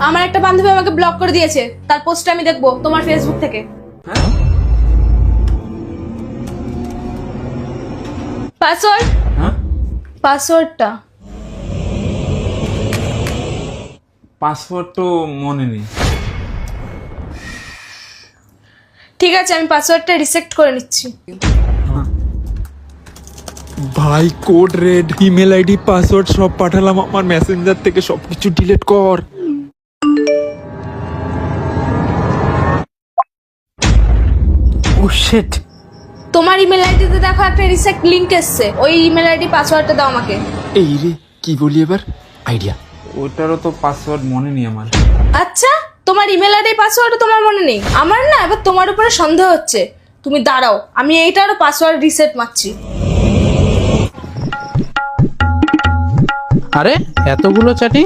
আমার একটা বান্ধবী আমাকে ব্লক করে দিয়েছে, তার পোস্ট আমি দেখবো তোমার ফেসবুক থেকে। পাসওয়ার্ড, পাসওয়ার্ডটা পাসওয়ার্ড তো মনে নেই। ঠিক আছে, আমি পাসওয়ার্ডটা রিসেট করে নিচ্ছি। ভাই code red, email ID password সব পাঠালাম, আমার মেসেঞ্জার থেকে সবকিছু ডিলিট কর। ও শিট, তোমার ইমেল আইডিতে দেখো একটা রিসেট লিংক এসছে, ওই ইমেল আইডি পাসওয়ার্ডটা দাও আমাকে। এই রে কি বলি এবার, আইডিয়া। ওটারও তো পাসওয়ার্ড মনে নেই আমার। আচ্ছা, তোমার ইমেল আইডি পাসওয়ার্ড তোমার মনে নেই? আমার না এবার তোমার উপরে সন্দেহ হচ্ছে। তুমি দাঁড়াও, আমি এইটারও পাসওয়ার্ড রিসেট মারছি। আরে এতগুলো চ্যাটিং!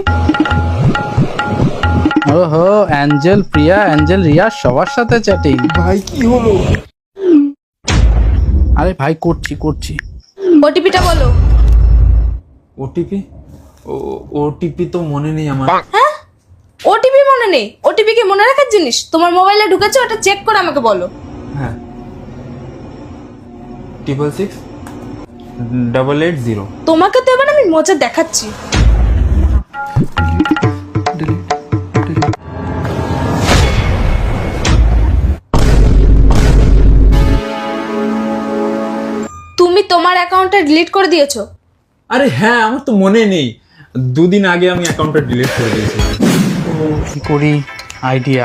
ওহো, অ্যাঞ্জেল, প্রিয়া, অ্যাঞ্জেল, রিয়া সবার সাথে চ্যাটিং। ভাই কি হলো? আরে ভাই করছি। ওটিপিটা বলো। ওটিপি? ওটিপি তো মনে নেই আমার। হ্যাঁ, ওটিপি মনে নেই? ওটিপি কি মনে রাখার জিনিস? তোমার মোবাইলে ঢুকেছে, ওটা চেক করে আমাকে বলো। হ্যাঁ, 666-880। তোমাকে তো এবার আমি মজা দেখাচ্ছি। তুমি তোমার অ্যাকাউন্টটা ডিলিট করে দিয়েছো? আরে হ্যাঁ, আমার তো মনে নেই। 2 দিন আগে আমি অ্যাকাউন্টটা ডিলিট করে দিয়েছি। কি করি, আইডিয়া।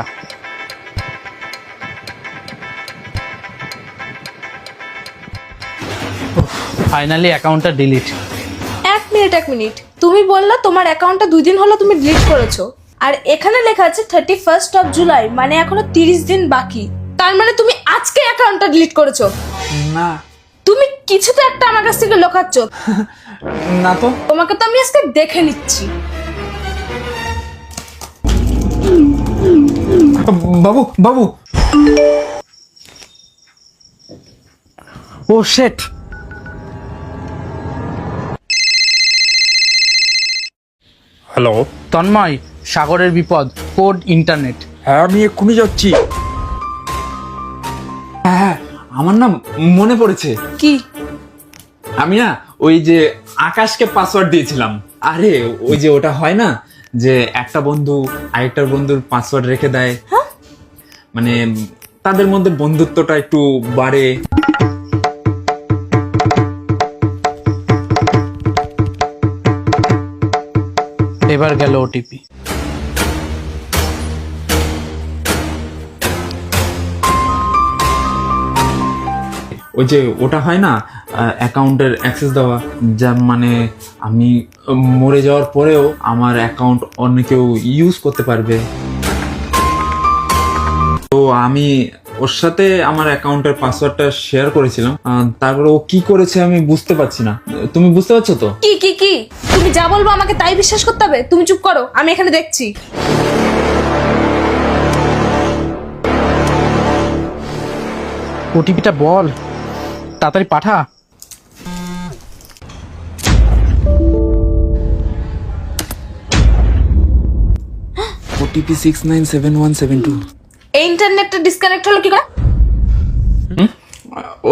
ফাইনালি অ্যাকাউন্টটা ডিলিট। এক মিনিট, তুমি বললা তোমার অ্যাকাউন্টটা 2 দিন হলো তুমি ডিলিট করেছো, আর এখানে লেখা আছে 31 জুলাই, মানে এখনো 30 দিন বাকি। তার মানে তুমি আজকে অ্যাকাউন্টটা ডিলিট করেছো? না তুমি কিছু তো একটা আমার কাছ থেকে লুকাচ্ছ। না তো। তোমাকে তো আমি আজকে দেখে নিচ্ছি। বাবু বাবু, ও শিট। হ্যালো। তন্ময়, সাগরের বিপদ, কোড ইন্টারনেট। হ্যাঁ আমি এক্ষুনি যাচ্ছি। হ্যাঁ আমার না মনে পড়েছে। কি? আমি না ওই যে আকাশকে পাসওয়ার্ড দিয়েছিলাম। আরে ওই যে ওটা হয় না যে একটা বন্ধু আরেকটার বন্ধুর পাসওয়ার্ড রেখে দেয়, মানে তাদের মধ্যে বন্ধুত্বটা একটু বাড়ে। এবার গেল ওটিপি। ওই যে ওটা হয় না অ্যাকাউন্টের অ্যাক্সেস দেওয়া, যা মানে আমি মরে যাওয়ার পরেও আমার অ্যাকাউন্ট অন্য কেউ ইউজ করতে পারবে। তো আমি ওর সাথে আমার অ্যাকাউন্টের পাসওয়ার্ডটা শেয়ার করেছিলাম, তারপরে ও কি করেছে আমি বুঝতে পারছি না। তুমি বুঝতে পারছো তো? কি তুমি যা বলবো আমাকে তাই বিশ্বাস করতে হবে? তুমি চুপ করো, আমি এখানে দেখছি। ওটিপিটা বল, তাড়াতাড়ি পাঠা। ওটিপি 697172। এই ইন্টারনেটটা ডিসকানেক্ট হলো কি করে?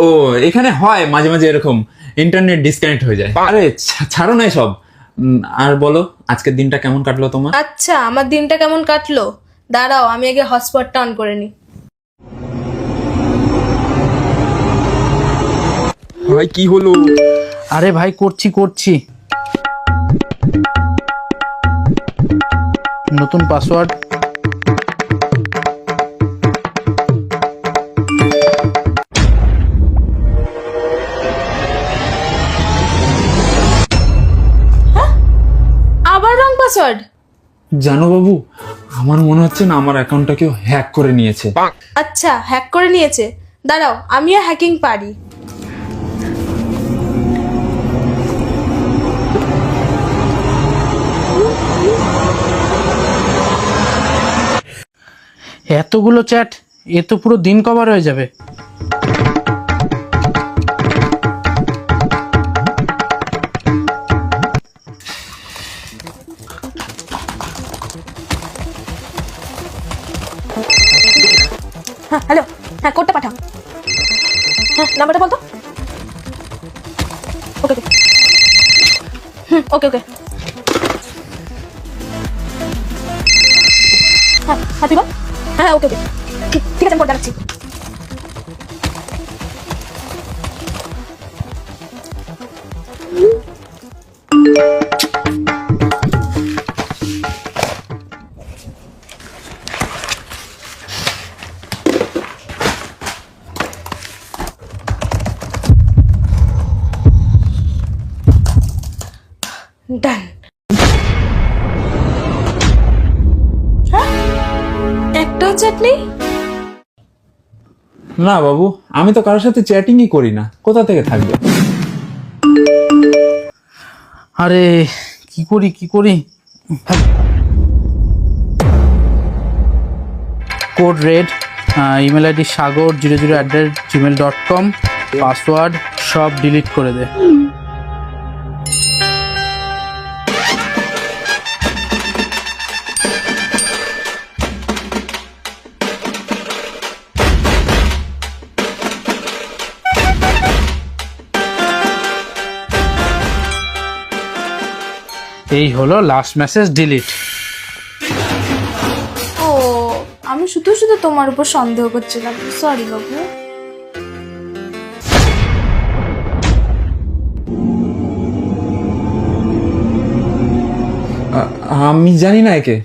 ও এখানে হয় মাঝে মাঝে এরকম, ইন্টারনেট ডিসকানেক্ট হয়ে যায়। আরে ছাড়ো না সব, আর বলো আজকের দিনটা কেমন কাটলো তোমার? আচ্ছা, আমার দিনটা কেমন কাটলো? দাঁড়াও, আমি আগে হটস্পটটা অন করে নিই। ভাই কি হলো? আরে ভাই করছি। নতুন পাসওয়ার্ড। আবার রং পাসওয়ার্ড? জানো বাবু, আমার মনে হচ্ছে না আমার অ্যাকাউন্টটা কেউ হ্যাক করে নিয়েছে। আচ্ছা, হ্যাক করে নিয়েছে। দাঁড়াও, আমিও হ্যাকিং পারি। এতগুলো চ্যাট, এ তো পুরো দিন কভার হয়ে যাবে। হ্যাঁ হ্যালো, হ্যাঁ কোডটা পাঠাও। হ্যাঁ নাম্বারটা বলতো। ওকে ওকে, ওকে ওকে, হ্যাঁ হ্যাঁ তুই বল। হ্যাঁ ওকে ওকে, ঠিক আছে আমি কোড দেখাচ্ছি। ডান। একটাও চাটনি? না বাবু, আমি তো কারোর সাথে চ্যাটিংই করি না, কোথা থেকে থাকবে? আরে কি করি কি করি, code red, email ID sagar00@gmail.com, password সব ডিলিট করে দে। এই হলো লাস্ট মেসেজ ডিলিট। ও, আমি শুধু শুধু তোমার উপর সন্দেহ করছিলাম, সরি বাবু। আমি জানি না একে।